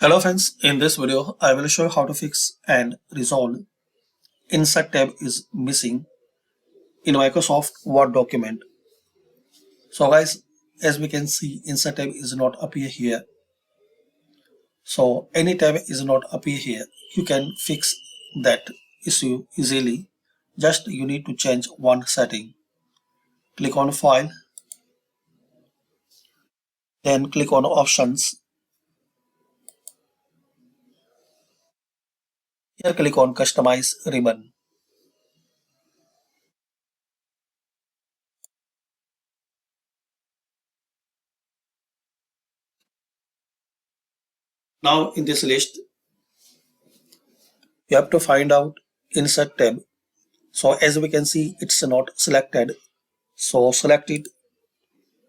Hello friends, in this video I will show you how to fix and resolve insert tab is missing in Microsoft Word document. So guys, as we can see, insert tab is not appear here. So any tab is not appear here. You can fix that issue easily. Just you need to change one setting. Click on File, then click on Options. Here click on Customize Ribbon. Now in this list, you have to find out Insert tab. So as we can see, it's not selected. So select it,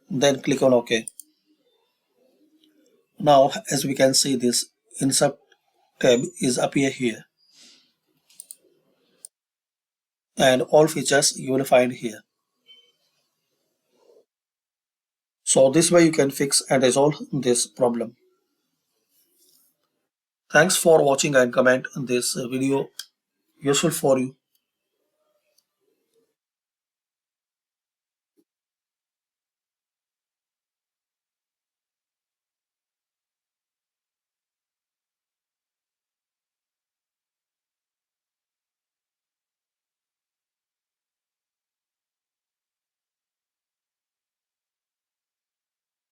then click on OK. Now as we can see, this insert tab is appear here, and all features you will find here. So this way you can fix and resolve this problem. Thanks for watching and comment this video useful for you.